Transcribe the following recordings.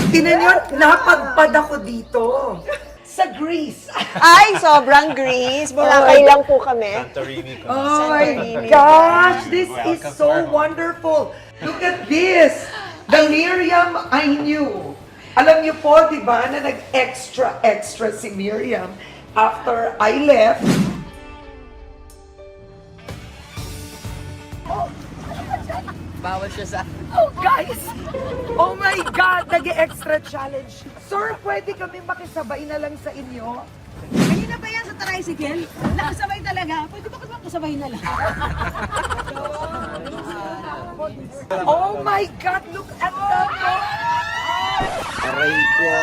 Tinan yun, napadpad ako dito. Sa Greece. Ay, sobrang Greece. Boracay lang po kami. Santorini ko. Oh my Santorini. gosh, this is Welcome to so our home. wonderful. Look at this. The Miriam I knew. Alam niyo po, di ba, na nag-extra si Miriam after I left. Bawal siya sa... Oh, guys! Oh my God! Nag-extra challenge. Sir, pwede kami makisabay na lang sa inyo? Kanina pa yan sa tricycle, nakasabay talaga. Pwede ba kasabay na lang? Oh my God! Look at that! Aray ko!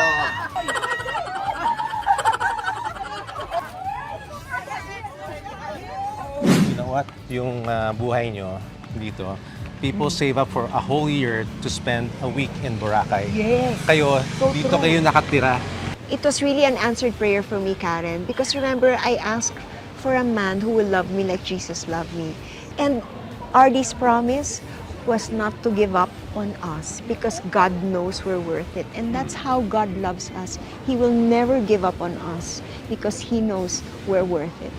You know what? Yung buhay nyo dito, people save up for a whole year to spend a week in Boracay. Yes. Kayo, So dito true. kayo nakatira. It was really an answered prayer for me, Karen. Because remember, I asked for a man who will love me like Jesus loved me. And RD's promise was not to give up on us because God knows we're worth it. And that's how God loves us. He will never give up on us because He knows we're worth it.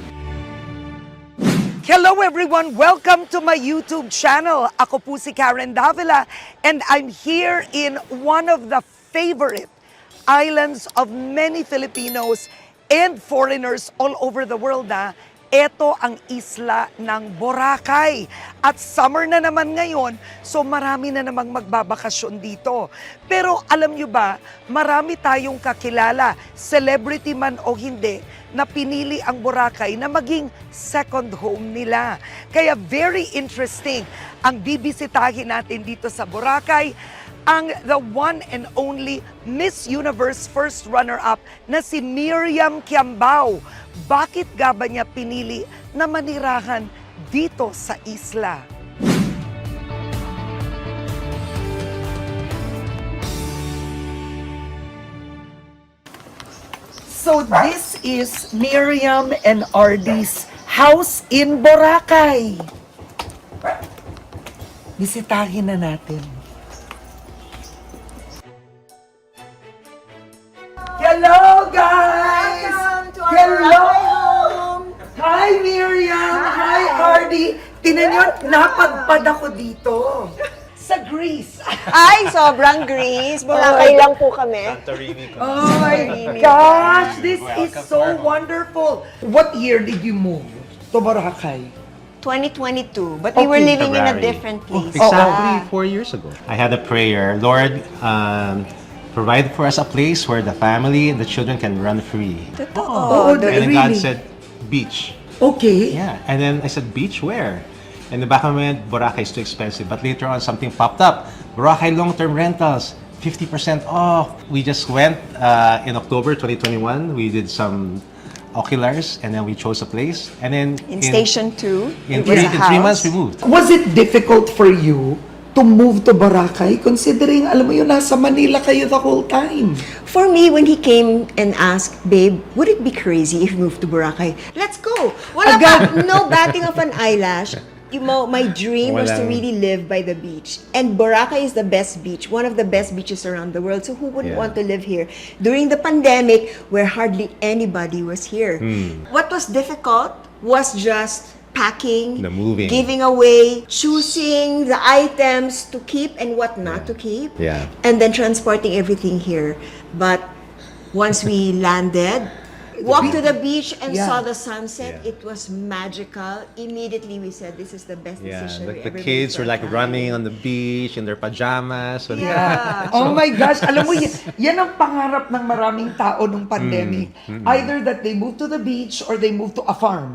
Hello everyone! Welcome to my YouTube channel. Ako po si Karen Davila and I'm here in one of the favorite islands of many Filipinos and foreigners all over the world. Ito ang isla ng Boracay. At summer na naman ngayon, so marami na namang magbabakasyon dito. Pero alam nyo ba, marami tayong kakilala, celebrity man o hindi, na pinili ang Boracay na maging second home nila. Kaya very interesting ang bibisitahin natin dito sa Boracay, ang the one and only Miss Universe first runner-up na si Miriam Kiambao. Bakit nga ba niya pinili na manirahan dito sa isla? So this is Miriam and RD's house in Boracay. Bisitahin na natin. Hello, guys! Welcome to our Hello! Boracay home. Hi, Miriam! Hi, Ardy! Tinan nyo, napadpad ako dito. Sa Greece. Ay, sobrang Greece. Boracay lang po kami. Santorini ko. Oh my Santorini. gosh! This is Welcome to so our home. wonderful. What year did you move to Boracay? 2022. But we were Okay. living in a February. different place. Exactly Ah. 4 years ago. I had a prayer, Lord, provide for us a place where the family and the children can run free. Oh, And then God really? said, beach. Okay. Yeah, and then I said, beach where? In the back of my mind, Boracay is too expensive. But later on, something popped up. Boracay long-term rentals, 50% off. We just went in October 2021. We did some oculars, and then we chose a place. And then In Station 2, in it was a 3 months, house. we moved. Was it difficult for you to move to Boracay considering, alam mo yun, nasa Manila kayo the whole time? For me, when he came and asked, babe, would it be crazy if we moved to Boracay? Let's go! Wala pa, no batting of an eyelash. My dream was to Walang- really live by the beach. And Boracay is the best beach, one of the best beaches around the world. So who wouldn't Yeah. want to live here? During the pandemic, where hardly anybody was here. What was difficult was just packing, The moving. giving away, choosing the items to keep and what not to keep, Yeah. and then transporting everything here. But once we landed, walked to the beach and Yeah. saw the sunset, Yeah. it was magical. Immediately we said, this is the best Yeah, decision we the ever kids made were for like our running family. on the beach in their pajamas. Yeah. Oh my gosh, alam mo, yan ang pangarap ng maraming tao nung pandemic. Either that they move to the beach or they move to a farm.